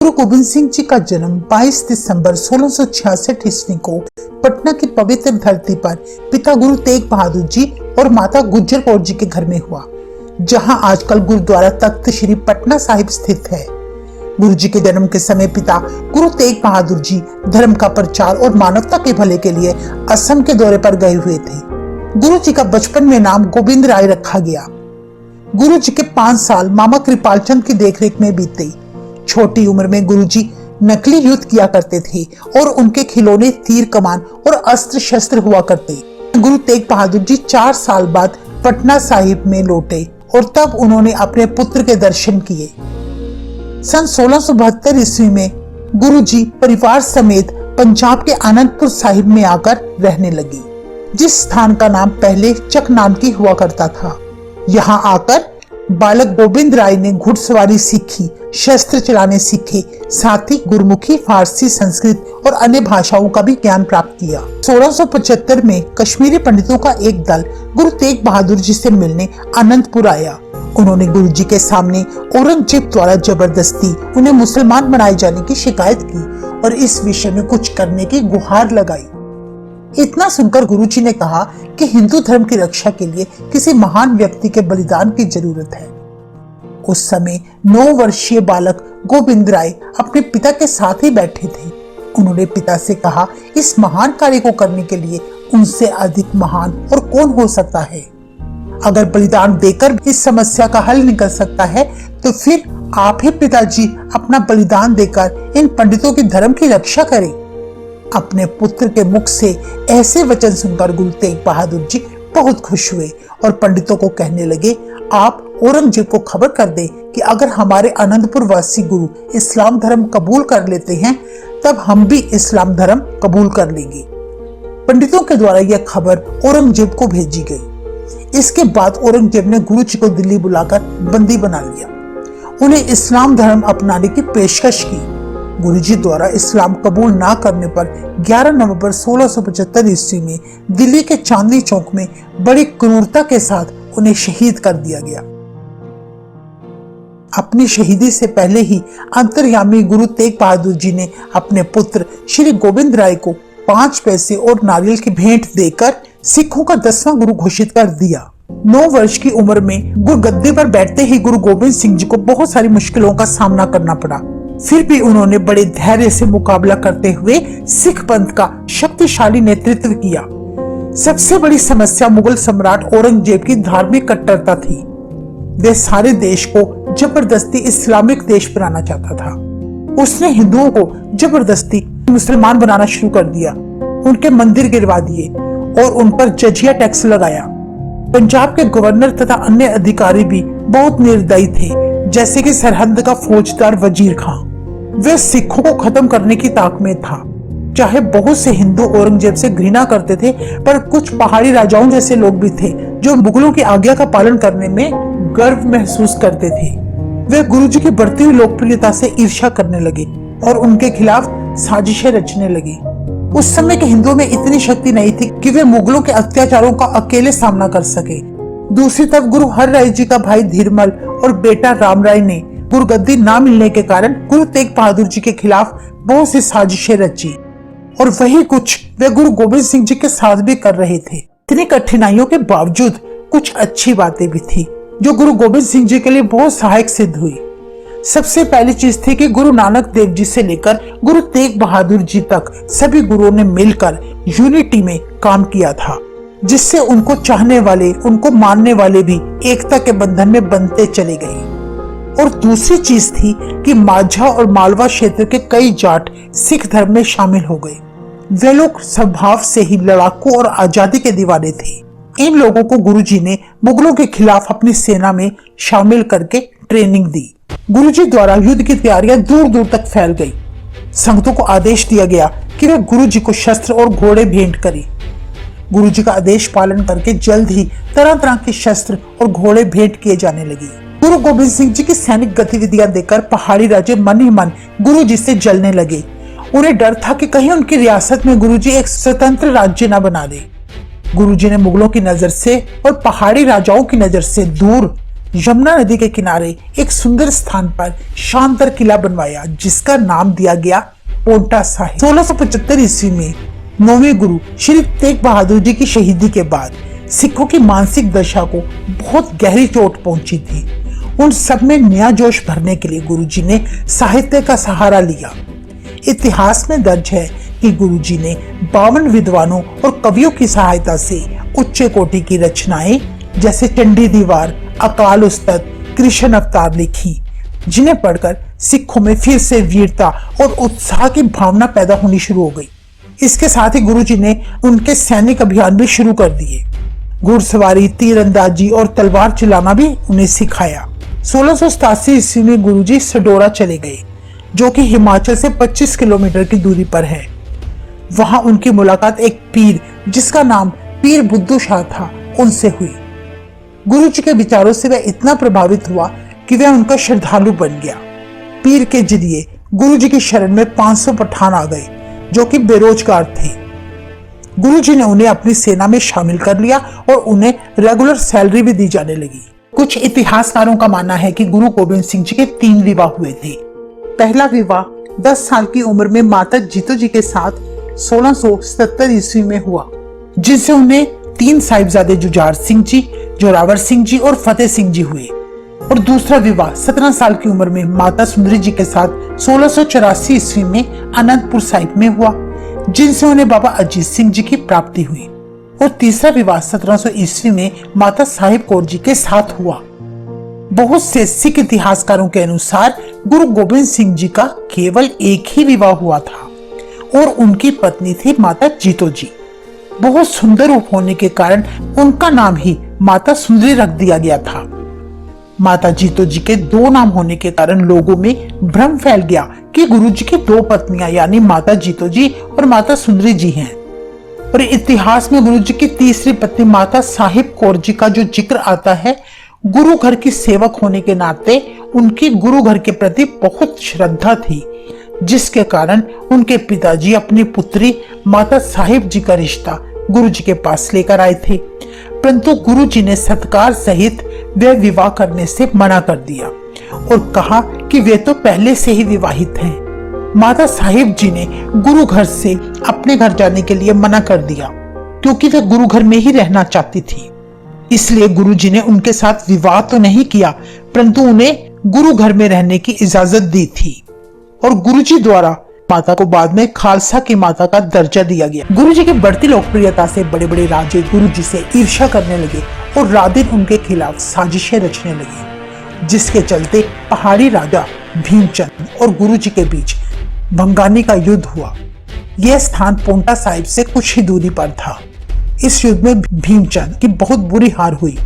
गुरु गोबिंद सिंह जी का जन्म 22 दिसंबर 1666 ईस्वी को पटना की पवित्र धरती पर पिता गुरु तेग बहादुर जी और माता गुज्जर कौर जी के घर में हुआ, जहां आजकल गुरुद्वारा तख्त श्री पटना साहिब स्थित है। गुरु जी के जन्म के समय पिता गुरु तेग बहादुर जी धर्म का प्रचार और मानवता के भले के लिए असम के दौरे पर गए हुए थे। गुरु जी का बचपन में नाम गोविंद राय रखा गया। गुरु जी के 5 साल मामा कृपाल चंद की देखरेख में बीते। छोटी उम्र में गुरु जी नकली युद्ध किया करते थे और उनके खिलौने तीर कमान और अस्त्र शस्त्र हुआ करते। गुरु तेग बहादुर जी 4 साल बाद पटना साहिब में लौटे और तब उन्होंने अपने पुत्र के दर्शन किए। सन 1672 ईस्वी में गुरु जी परिवार समेत पंजाब के आनंदपुर साहिब में आकर रहने लगे, जिस स्थान का नाम पहले चक नाम की हुआ करता था। यहाँ आकर बालक गोविंद राय ने घुड़सवारी सीखी, शस्त्र चलाने सीखे, साथ ही गुरमुखी, फारसी, संस्कृत और अन्य भाषाओं का भी ज्ञान प्राप्त किया। 1675 में कश्मीरी पंडितों का एक दल गुरु तेग बहादुर जी से मिलने आनंदपुर आया। उन्होंने गुरु जी के सामने औरंगजेब द्वारा जबरदस्ती उन्हें मुसलमान बनाए जाने की शिकायत की और इस विषय में कुछ करने की गुहार लगाई। इतना सुनकर गुरु जी ने कहा कि हिंदू धर्म की रक्षा के लिए किसी महान व्यक्ति के बलिदान की जरूरत है। उस समय 9 वर्षीय बालक गोविंद राय अपने पिता के साथ ही बैठे थे। उन्होंने पिता से कहा, इस महान कार्य को करने के लिए उनसे अधिक महान और कौन हो सकता है। अगर बलिदान देकर इस समस्या का हल निकल सकता है तो फिर आप ही पिताजी अपना बलिदान देकर इन पंडितों की धर्म की रक्षा करें। अपने पुत्र के मुख से ऐसे वचन सुनकर गुरु तेग बहादुर जी बहुत खुश हुए और पंडितों को कहने लगे, आप औरंगजेब को खबर कर दें कि अगर हमारे आनंदपुर वासी गुरु इस्लाम धर्म कबूल कर लेते हैं तब हम भी इस्लाम धर्म कबूल कर लेंगे। पंडितों के द्वारा यह खबर औरंगजेब को भेजी गई। इसके बाद औरंगजेब ने गुरु जी को दिल्ली बुलाकर बंदी बना लिया। उन्हें इस्लाम धर्म अपनाने की पेशकश की। गुरु जी द्वारा इस्लाम कबूल ना करने पर 11 नवंबर 1675 ईस्वी में दिल्ली के चांदनी चौक में बड़ी क्रूरता के साथ उन्हें शहीद कर दिया गया। अपनी शहीदी से पहले ही अंतर्यामी गुरु तेग बहादुर जी ने अपने पुत्र श्री गोविंद राय को 5 पैसे और नारियल की भेंट देकर सिखों का 10वां गुरु घोषित कर दिया। 9 वर्ष की उम्र में गुरु गद्दे पर बैठते ही गुरु गोविंद सिंह जी को बहुत सारी मुश्किलों का सामना करना पड़ा। फिर भी उन्होंने बड़े धैर्य से मुकाबला करते हुए सिख पंथ का शक्तिशाली नेतृत्व किया। सबसे बड़ी समस्या मुगल सम्राट औरंगजेब की धार्मिक कट्टरता थी। वे सारे देश को जबरदस्ती इस्लामिक देश बनाना चाहता था। उसने हिंदुओं को जबरदस्ती मुसलमान बनाना शुरू कर दिया, उनके मंदिर गिरवा दिए और उन पर जजिया टैक्स लगाया। पंजाब के गवर्नर तथा अन्य अधिकारी भी बहुत निर्दयी थे, जैसे कि सरहद का फौजदार वजीर खां। वे सिखों को खत्म करने की ताक में था। चाहे बहुत से हिंदू औरंगजेब से घृणा करते थे, पर कुछ पहाड़ी राजाओं जैसे लोग भी थे जो मुगलों की आज्ञा का पालन करने में गर्व महसूस करते थे। वे गुरु जी की बढ़ती हुई लोकप्रियता से ईर्ष्या करने लगे और उनके खिलाफ साजिशें रचने लगे। उस समय के हिंदुओं में इतनी शक्ति नहीं थी कि वे मुगलों के अत्याचारों का अकेले सामना कर सके। दूसरी तरफ गुरु हर राय जी का भाई धीरमल और बेटा राम राय ने गुरुगद्दी ना मिलने के कारण गुरु तेग बहादुर जी के खिलाफ बहुत सी साजिशें रची और वही कुछ वे गुरु गोविंद सिंह जी के साथ भी कर रहे थे। इतनी कठिनाइयों के बावजूद कुछ अच्छी बातें भी थी जो गुरु गोविंद सिंह जी के लिए बहुत सहायक सिद्ध हुई। सबसे पहली चीज थी कि गुरु नानक देव जी से लेकर गुरु तेग बहादुर जी तक सभी गुरुओं ने मिलकर यूनिटी में काम किया था, जिससे उनको चाहने वाले, उनको मानने वाले भी एकता के बंधन में बंधते चले गए। और दूसरी चीज थी कि माझा और मालवा क्षेत्र के कई जाट सिख धर्म में शामिल हो गए। वे लोग स्वभाव से ही लड़ाकू और आजादी के दीवाने थे। इन लोगों को गुरुजी ने मुगलों के खिलाफ अपनी सेना में शामिल करके ट्रेनिंग दी। गुरुजी द्वारा युद्ध की तैयारियां दूर दूर तक फैल गई। संगतों को आदेश दिया गया कि वे गुरुजी को शस्त्र और घोड़े भेंट करें। गुरुजी का आदेश पालन करके जल्द ही तरह तरह के शस्त्र और घोड़े भेंट किए जाने लगे। गुरु गोविंद सिंह जी की सैनिक गतिविधियां देखकर पहाड़ी राजे मन ही मन गुरुजी से जलने लगे। उन्हें डर था कि कहीं उनकी रियासत में गुरुजी एक स्वतंत्र राज्य न बना दे। गुरुजी ने मुगलों की नजर से और पहाड़ी राजाओं की नजर से दूर यमुना नदी के किनारे एक सुंदर स्थान पर शानदार किला बनवाया, जिसका नाम दिया गया पोंटा साहिब। 1675 ईस्वी में 9वें गुरु श्री तेग बहादुर जी की शहीदी के बाद सिखों की मानसिक दशा को बहुत गहरी चोट पहुंची थी। उन सब में नया जोश भरने के लिए गुरुजी ने साहित्य का सहारा लिया। इतिहास में दर्ज है कि गुरुजी ने 52 विद्वानों और कवियों की सहायता से उच्च कोटि की रचनाएं जैसे चंडी दीवार, अकाल उस्तत, कृष्ण अवतार लिखी, जिन्हें पढ़कर सिखों में फिर से वीरता और उत्साह की भावना पैदा होनी शुरू हो गई। इसके साथ ही गुरुजी ने उनके सैनिक अभियान भी शुरू कर दिए। घुड़सवारी, तीरंदाजी और तलवार चलाना भी उन्हें सिखाया। 1687 ईस्वी में गुरुजी सडोरा चले गए, जो कि हिमाचल से 25 किलोमीटर की दूरी पर है। वहां उनकी मुलाकात एक पीर, जिसका नाम पीर बुद्धू शाह था, उनसे हुई। गुरुजी के विचारों से वह इतना प्रभावित हुआ कि वह उनका श्रद्धालु बन गया। पीर के जरिए गुरुजी की शरण में 500 पठान आ गए, जो कि बेरोजगार थे। गुरुजी ने उन्हें अपनी सेना में शामिल कर लिया और उन्हें रेगुलर सैलरी भी दी जाने लगी। कुछ इतिहासकारों का मानना है कि गुरु गोबिंद सिंह जी के 3 विवाह हुए थे। पहला विवाह 10 साल की उम्र में माता जीतो जी के साथ 1677 ईस्वी में हुआ, जिनसे उन्हें 3 साहिबजादे जुझार सिंह जी, जोरावर सिंह जी और फतेह सिंह जी हुए। और दूसरा विवाह 17 साल की उम्र में माता सुंदरी जी के साथ 1684 ईस्वी में अनंतपुर साहिब में हुआ, जिनसे उन्हें बाबा अजीत सिंह जी की प्राप्ति हुई। और तीसरा विवाह 1700 ईस्वी में माता साहिब कौर जी के साथ हुआ। बहुत से सिख इतिहासकारों के अनुसार गुरु गोबिंद सिंह जी का केवल एक ही विवाह हुआ था और उनकी पत्नी थी माता जीतो जी। बहुत सुंदर रूप होने के कारण उनका नाम ही माता सुंदरी रख दिया गया था। माता जीतो जी के 2 नाम होने के कारण लोगों में भ्रम फैल गया कि गुरु जी की 2 पत्नियां यानी माता जीतो जी और माता सुंदरी जी हैं। और इतिहास में गुरु जी की तीसरी पत्नी माता साहिब कौर जी का जो जिक्र आता है, गुरु घर की सेवक होने के नाते उनकी गुरु घर के प्रति बहुत श्रद्धा थी, जिसके कारण उनके पिताजी अपनी पुत्री माता साहिब जी का रिश्ता गुरु जी के पास लेकर आए थे, परंतु गुरु जी ने सत्कार सहित वे विवाह करने से मना कर दिया और कहा कि वे तो पहले से ही विवाहित हैं। माता साहिब जी ने गुरु घर से अपने घर जाने के लिए मना कर दिया, क्योंकि वे गुरु घर में ही रहना चाहती थी। इसलिए गुरु जी ने उनके साथ विवाह तो नहीं किया, परंतु उन्हें गुरु घर में रहने की इजाजत दी थी। और गुरु जी द्वारा माता को बाद में खालसा की माता का दर्जा दिया गया। गुरु जी की बढ़ती लोकप्रियता से बड़े बड़े राजे गुरु जी से ईर्ष्या करने लगे और रात दिन उनके खिलाफ साजिशें रचने लगे, जिसके चलते पहाड़ी राजा भीमचंद और गुरु जी के बीच भंगानी का युद्ध हुआ। यह स्थान पोंटा साहिब से कुछ ही दूरी पर था। इस युद्ध में भीमचंद की बहुत बुरी हार हुई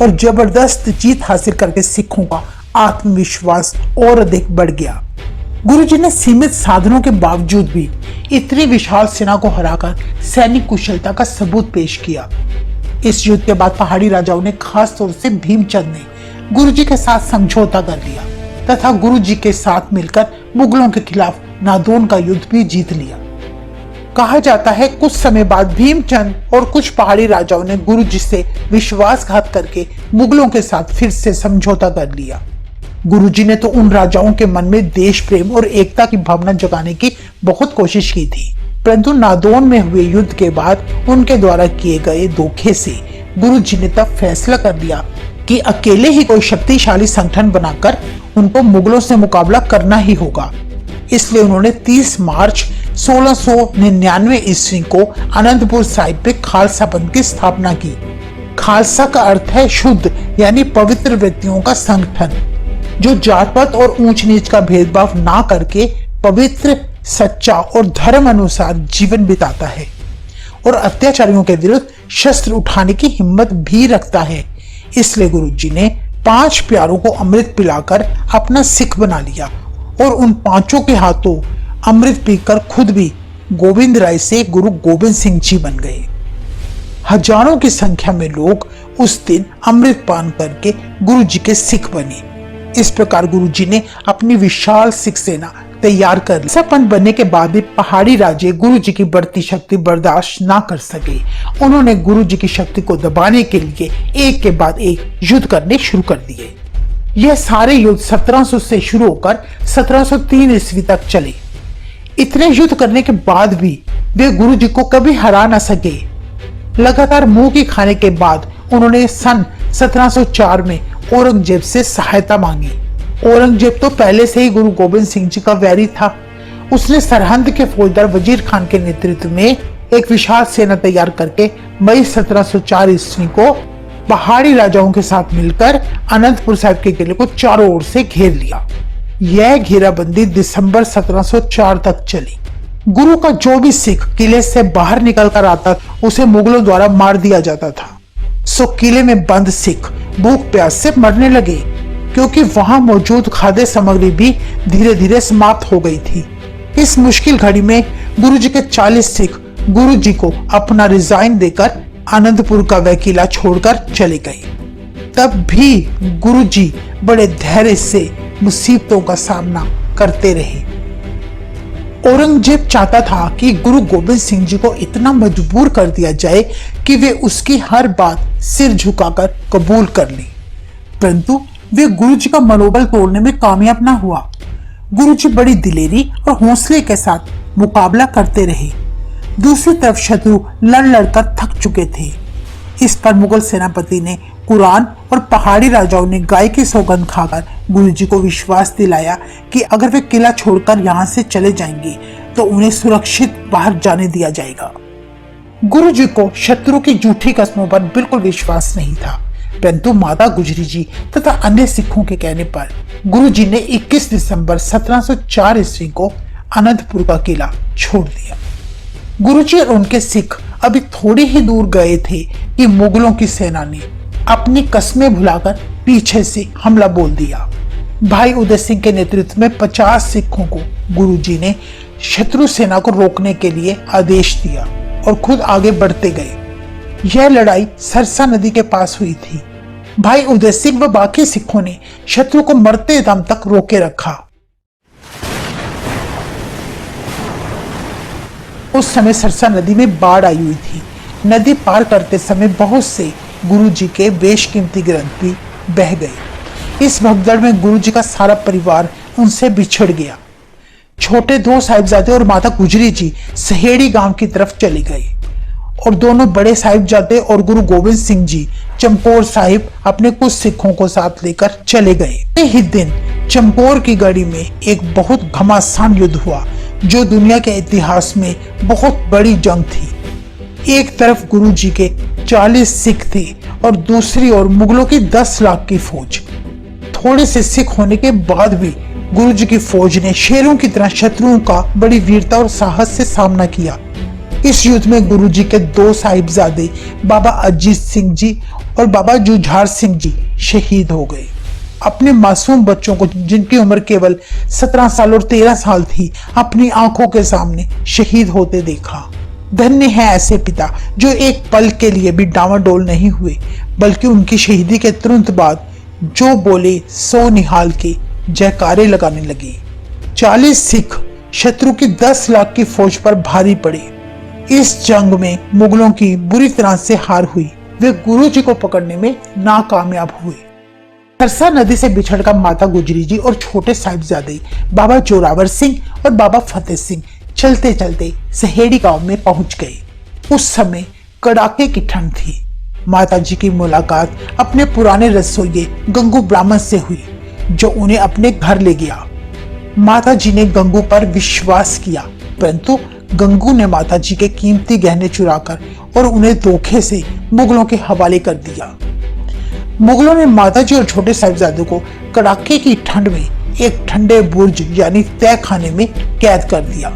और जबरदस्त जीत हासिल करके सिखों का आत्मविश्वास और अधिक बढ़ गया। गुरुजी ने सीमित साधनों के बावजूद भी इतनी विशाल सेना को हराकर सैनिक कुशलता का सबूत पेश किया। इस युद्ध के बाद पहाड़ी राजाओं ने खास तौर से भीमचंद ने गुरुजी के साथ समझौता कर लिया तथा गुरुजी के साथ मिलकर मुगलों के खिलाफ नादौन का युद्ध भी जीत लिया। कहा जाता है कुछ समय बाद भीमचंद और कुछ पहाड़ी राजाओं ने गुरुजी से विश्वासघात करके मुगलों के साथ फिर से समझौता कर लिया। गुरुजी ने तो उन राजाओं के मन में देश प्रेम और एकता की भावना जगाने की बहुत कोशिश की थी, परंतु नादौन में हुए युद्ध के बाद उनके द्वारा किए गए धोखे से गुरुजी ने तब फैसला कर लिया कि अकेले ही कोई शक्तिशाली संगठन बनाकर उनको मुगलों से मुकाबला करना ही होगा। इसलिए उन्होंने 30 मार्च 1699 ईस्वी को अनंतपुर साहिब पे खालसा पंथ की स्थापना की। खालसा का अर्थ है शुद्ध यानी पवित्र व्यक्तियों का संगठन, जो जात पात और ऊंच नीच का भेदभाव ना करके पवित्र, सच्चा और धर्म अनुसार जीवन बिताता है और अत्याचारियों के विरुद्ध शस्त्र उठाने की हिम्मत भी रखता है। इसलिए गुरुजी ने 5 प्यारों को अमृत पिलाकर अपना सिख बना लिया और उन 5 के हाथों अमृत पीकर खुद भी गोविंद राय से गुरु गोबिंद सिंह जी बन गए। हजारों की संख्या में लोग उस दिन अमृत पान करके गुरु जी के सिख बने। इस प्रकार गुरु जी ने अपनी विशाल सिख सेना तैयार कर सपन बनने के बाद भी पहाड़ी राजे गुरु जी की बढ़ती शक्ति बर्दाश्त ना कर सके। उन्होंने गुरु जी की शक्ति को दबाने के लिए एक के बाद एक युद्ध करने शुरू कर दिए। यह सारे युद्ध 1700 से शुरू होकर 1703 ईस्वी तक चले। इतने युद्ध करने के बाद भी वे गुरु जी को कभी हरा न सके। लगातार मुंह की खाने के बाद उन्होंने सन 1704 में औरंगजेब से सहायता मांगी। औरंगजेब तो पहले से ही गुरु गोबिंद सिंह जी का वैरी था। उसने सरहंद के फौजदार वजीर खान के नेतृत्व में एक विशाल सेना तैयार करके मई 1704 ईस्वी को पहाड़ी राजाओं के साथ मिलकर अनंतपुर साहिब के किले को चारों ओर से घेर लिया। यह घेराबंदी दिसंबर 1704 तक चली। गुरु का जो भी सिख किले से बाहर निकलकर आता उसे मुगलों द्वारा मार दिया जाता था। सो किले में बंद सिख भूख प्यास से मरने लगे, क्योंकि वहां मौजूद खाद्य सामग्री भी धीरे धीरे समाप्त हो गई थी। इस मुश्किल घड़ी में गुरु जी के 40 सिख गुरु जी को अपना रिजाइन देकर आनंदपुर का वह किला छोड़कर चले गए। तब भी गुरु जी बड़े धैर्य से मुसीबतों का सामना करते रहे। औरंगजेब चाहता था कि गुरु गोबिंद सिंह जी को इतना मजबूर कर दिया जाए कि वे उसकी हर बात सिर झुकाकर कबूल कर लें, परंतु वे गुरु जी का मनोबल तोड़ने में कामयाब न हुआ। गुरु जी बड़ी दिलेरी और हौसले के साथ मुकाबला करते रहे। दूसरी तरफ शत्रु लड़ लड़कर थक चुके थे। इस पर मुगल सेनापति ने कुरान और पहाड़ी राजाओं ने गाय की सौगंध खाकर गुरु जी को विश्वास दिलाया कि अगर वे किला छोड़कर यहाँ से चले जाएंगे तो उन्हें सुरक्षित बाहर जाने दिया जाएगा। गुरु जी को शत्रु की झूठी कस्मों पर बिल्कुल विश्वास नहीं था, परंतु माता गुजरी जी तथा अन्य सिखों के कहने पर गुरु जी ने 21 दिसंबर 1704 ईस्वी को अनंतपुर का किला छोड़ दिया। गुरु जी और उनके सिख अभी थोड़ी ही दूर गए थे कि मुगलों की सेना ने अपनी कस्में भुलाकर पीछे से हमला बोल दिया। भाई उदय सिंह के नेतृत्व में 50 सिखों को गुरु जी ने शत्रु सेना को रोकने के लिए आदेश दिया और खुद आगे बढ़ते गए। यह लड़ाई सरसा नदी के पास हुई थी। भाई उदय सिंह व बाकी सिखों ने शत्रु को मरते दम तक रोके रखा। उस समय सरसा नदी में बाढ़ आई हुई थी। नदी पार करते समय बहुत से गुरु जी के बेशकीमती ग्रंथ भी बह गए। इस भगदड़ में गुरु जी का सारा परिवार उनसे बिछड़ गया। छोटे 2 साहिबजादे और माता गुजरी जी सहेड़ी गांव की तरफ चले गए और दोनों बड़े साहिबजादे और गुरु गोबिंद सिंह जी चमकौर साहिब अपने कुछ सिखों को साथ लेकर चले गए। ही दिन चमकौर की गढ़ी में एक बहुत घमासान युद्ध हुआ, जो दुनिया के इतिहास में बहुत बड़ी जंग थी। एक तरफ गुरु जी के 40 सिख थे और दूसरी ओर मुगलों की 10 लाख की फौज। थोड़े से सिख होने के बाद भी गुरु जी की फौज ने शेरों की तरह शत्रुओं का बड़ी वीरता और साहस से सामना किया। इस युद्ध में गुरु जी के 2 साहिबजादे बाबा अजीत सिंह जी और बाबा जुझार सिंह जी शहीद हो गए। अपने मासूम बच्चों को, जिनकी उम्र केवल 17 साल और 13 साल थी, अपनी आंखों के सामने शहीद होते देखा। धन्य है ऐसे पिता जो एक पल के लिए भी डावाडोल नहीं हुए, बल्कि उनकी शहीदी के तुरंत बाद जो बोले सो निहाल के जयकारे लगाने लगे। 40 सिख शत्रु की 10 लाख की फौज पर भारी पड़े। इस जंग में मुगलों की बुरी तरह से हार हुई। वे गुरु जी को पकड़ने में नाकामयाब हुए। सरसा नदी से बिछड़कर माता गुजरी जी और छोटे साहिबजादे बाबा जोरावर सिंह और बाबा फतेह सिंह चलते चलते सहेड़ी गांव में पहुंच गए। उस समय कड़ाके की ठंड थी। माता जी की मुलाकात अपने पुराने रसोइये गंगू ब्राह्मण से हुई, जो उन्हें अपने घर ले गया। माता जी ने गंगू पर विश्वास किया, परंतु गंगू ने माता जी के कीमती गहने चुराकर और उन्हें धोखे से मुगलों के हवाले कर दिया। मुगलों ने माता जी और छोटे साहिबजादों को कड़ाके की ठंड में एक ठंडे बुर्ज यानी तय खाने में कैद कर दिया।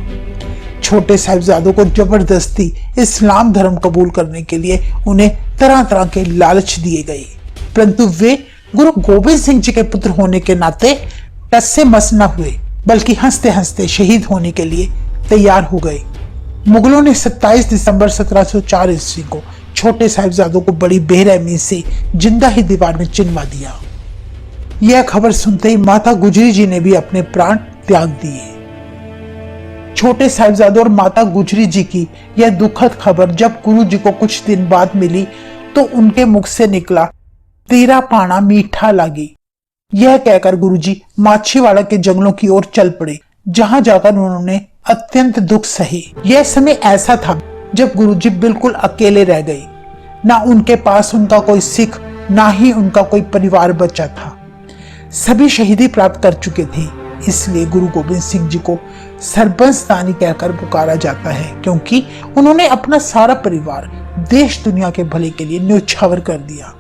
छोटे साहिबजादों को जबरदस्ती इस्लाम धर्म कबूल करने के लिए उन्हें तरह तरह के लालच दिए गए, परंतु वे गुरु गोबिंद सिंह जी के पुत्र होने के नाते टस से मस न हुए, बल्कि हंसते हंसते शहीद होने के लिए तैयार हो गए। मुगलों ने 27 दिसंबर 1704 ईस्वी को छोटे साहिबजादों को बड़ी बेरहमी से जिंदा ही दीवार में चिनवा दिया। यह खबर सुनते ही माता गुजरी जी ने भी अपने प्राण त्याग दिए। छोटे साहिबजादे और माता गुजरी जी की यह दुखद खबर जब गुरु जी को कुछ दिन बाद मिली तो उनके मुख से निकला, तेरा पाना मीठा लागी। यह कहकर गुरुजी माछीवाड़ा के जंगलों की ओर चल पड़े, जहां जाकर उन्होंने अत्यंत दुख सही। यह समय ऐसा था जब गुरुजी बिल्कुल अकेले रह गए। ना उनके पास उनका कोई सिख, ना ही उनका कोई परिवार बचा था। सभी शहीदी प्राप्त कर चुके थे। इसलिए गुरु गोबिंद सिंह जी को सरबंसदानी कहकर पुकारा जाता है, क्योंकि उन्होंने अपना सारा परिवार देश दुनिया के भले के लिए न्योछावर कर दिया।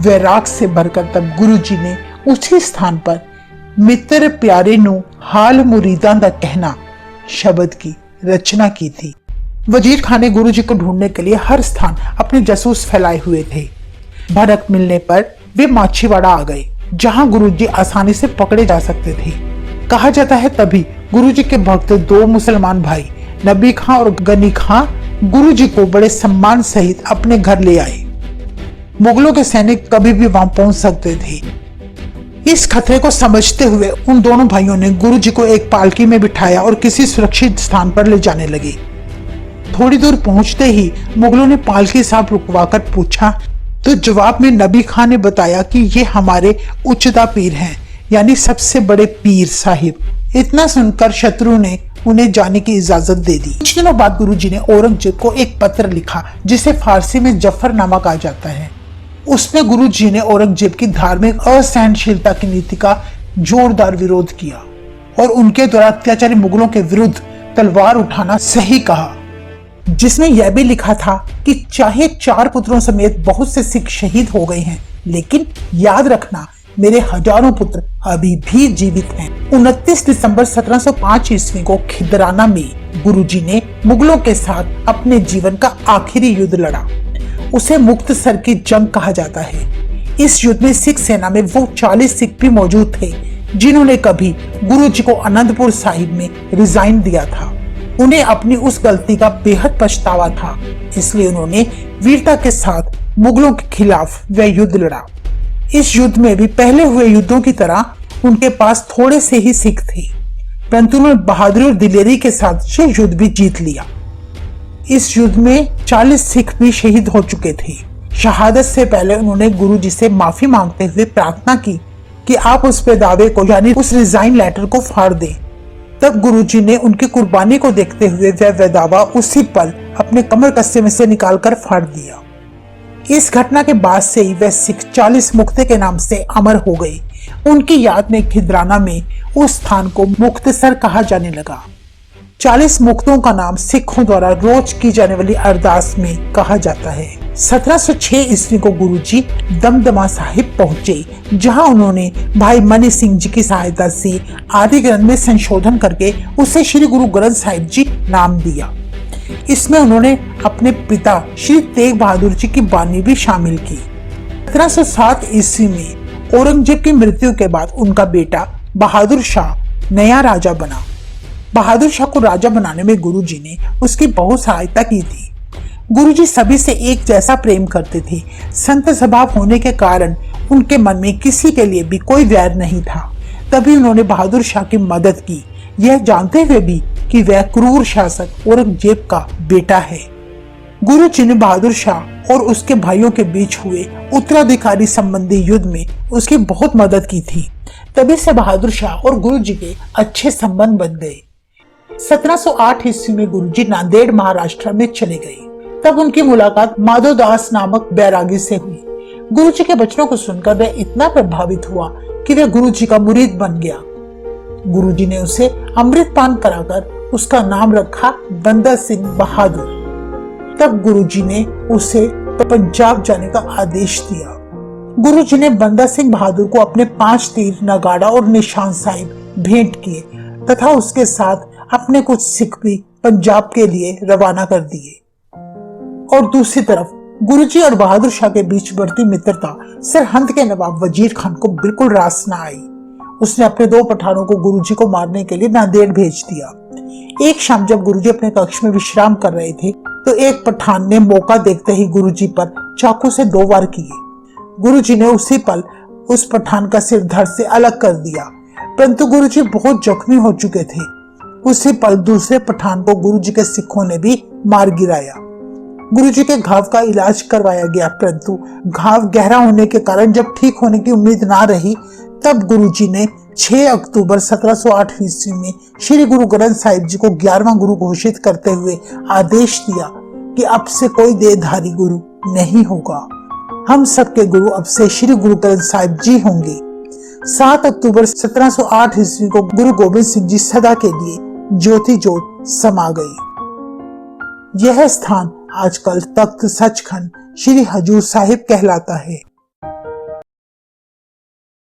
वैराग से भरकर तब गुरु जी ने उसी स्थान पर मित्र प्यारे नु हाल मुरीदां दा कहना शब्द की रचना की थी। वजीर खान ने गुरु जी को ढूंढने के लिए हर स्थान अपने जासूस फैलाए हुए थे। भनक मिलने पर वे माछीवाड़ा आ गए, जहां गुरु जी आसानी से पकड़े जा सकते थे। कहा जाता है तभी गुरु जी के भक्त 2 मुसलमान भाई नबी खां और गनी खां गुरु जी को बड़े सम्मान सहित अपने घर ले आए। मुगलों के सैनिक कभी भी वहां पहुंच सकते थे। इस खतरे को समझते हुए उन दोनों भाइयों ने गुरु जी को एक पालकी में बिठाया और किसी सुरक्षित स्थान पर ले जाने लगे। थोड़ी दूर पहुंचते ही मुगलों ने पालकी साहब रुकवाकर पूछा तो जवाब में नबी खान ने बताया कि ये हमारे उच्चता पीर हैं, यानी सबसे बड़े पीर साहिब। इतना सुनकर शत्रु ने उन्हें जाने की इजाजत दे दी। कुछ दिनों बाद गुरुजी ने औरंगजेब को एक पत्र लिखा, जिसे फारसी में जफरनामा कहा जाता है। उसमें गुरुजी ने औरंगजेब की धार्मिक असहनशीलता की नीति का जोरदार विरोध किया और उनके द्वारा अत्याचारी मुगलों के विरुद्ध तलवार उठाना सही कहा, जिसमें यह भी लिखा था कि चाहे 4 पुत्रों समेत बहुत से सिख शहीद हो गए हैं, लेकिन याद रखना मेरे हजारों पुत्र अभी भी जीवित हैं। 29 दिसंबर 1705 ईस्वी को खिदराना में गुरुजी ने मुगलों के साथ अपने जीवन का आखिरी युद्ध लड़ा। उसे मुक्तसर की जंग कहा जाता है। इस युद्ध में सिख सेना में वो 40 सिख भी मौजूद थे जिन्होंने कभी गुरुजी को आनंदपुर साहिब में रिजाइन दिया था। उन्हें अपनी उस गलती का बेहद पछतावा था, इसलिए उन्होंने वीरता के साथ मुगलों के खिलाफ वह युद्ध लड़ा। इस युद्ध में भी पहले हुए युद्धों की तरह उनके पास थोड़े से ही सिख थे, परंतु उन्होंने बहादुरी और दिलेरी के साथ ये युद्ध भी जीत लिया। इस युद्ध में 40 सिख भी शहीद हो चुके थे। शहादत से पहले उन्होंने गुरुजी से माफी मांगते हुए प्रार्थना की कि आप उस पे दावे को, यानी उस रिजाइन लेटर को फाड़ दें। तब गुरुजी ने उनकी कुर्बानी को देखते हुए वह दावा उसी पल अपने कमर कस्से में से निकालकर फाड़ दिया। इस घटना के बाद से ही वह सिख 40 मुक्ते के नाम से अमर हो गए। उनकी याद में खिदराना में उस स्थान को मुक्तसर कहा जाने लगा। 40 मुक्तों का नाम सिखों द्वारा रोज की जाने वाली अरदास में कहा जाता है। 1706 ईस्वी को गुरुजी दमदमा साहिब पहुंचे, जहां उन्होंने भाई मनी सिंह जी की सहायता से आदि ग्रंथ में संशोधन करके उसे श्री गुरु ग्रंथ साहिब जी नाम दिया। इसमें उन्होंने अपने पिता श्री तेग बहादुर जी की बानी भी शामिल की। 1707 ईस्वी में औरंगजेब की मृत्यु के बाद उनका बेटा बहादुर शाह नया राजा बना। बहादुर शाह को राजा बनाने में गुरुजी ने उसकी बहुत सहायता की थी। गुरुजी सभी से एक जैसा प्रेम करते थे। संत स्वभाव होने के कारण उनके मन में किसी के लिए भी कोई वैर नहीं था। तभी उन्होंने बहादुर शाह की मदद की, यह जानते हुए भी कि वह क्रूर शासक औरंगजेब का बेटा है। गुरुजी ने बहादुर शाह और उसके भाइयों के बीच हुए उत्तराधिकारी संबंधी युद्ध में उसकी बहुत मदद की थी। तभी से बहादुर शाह और गुरुजी के अच्छे संबंध बन गए। 1708 ईस्वी में गुरुजी नांदेड़ महाराष्ट्र में चले गए। तब उनकी मुलाकात माधवदास नामक बैरागी से हुई। गुरुजी के वचनों को सुनकर वह इतना प्रभावित हुआ कि वह गुरुजी का मुरीद बन गया। गुरुजी ने उसे अमृत पान कराकर उसका नाम रखा बंदा सिंह बहादुर। तब गुरुजी ने उसे पंजाब जाने का आदेश दिया। गुरुजी ने बंदा सिंह बहादुर को अपने 5 तीर, नगाड़ा और निशान साहिब भेंट किए तथा उसके साथ अपने कुछ सिख भी पंजाब के लिए रवाना कर दिए। और दूसरी तरफ गुरुजी और बहादुर शाह के बीच बढ़ती मित्रता सरहंद के नवाब वजीर खान को बिल्कुल रास न आई। उसने अपने 2 पठानों को गुरुजी को मारने के लिए नांदेड़ भेज दिया। एक शाम जब गुरुजी अपने कक्ष में विश्राम कर रहे थे तो एक पठान ने मौका देखते ही गुरुजी पर चाकू से 2 वार किए। गुरुजी ने उसी पल उस पठान का सिर धड़ से अलग कर दिया, परंतु गुरुजी बहुत जख्मी हो चुके थे। उसी पल दूसरे पठान को गुरुजी के सिखों ने भी मार गिराया। गुरुजी के घाव का इलाज करवाया गया, परंतु घाव गहरा होने के कारण जब ठीक होने की उम्मीद ना रही, तब गुरुजी ने 6 अक्टूबर 1708 ईस्वी में श्री गुरु ग्रंथ साहिब जी को 11वां गुरु घोषित करते हुए आदेश दिया कि अब से कोई देहधारी गुरु नहीं होगा, हम सबके गुरु अब से श्री गुरु ग्रंथ साहिब जी होंगे। 7 अक्टूबर 1708 ईस्वी को गुरु गोबिंद सिंह जी सदा के लिए ज्योति ज्योत समा गए। यह स्थान आजकल तख्त सचखंड श्री हजूर साहिब कहलाता है।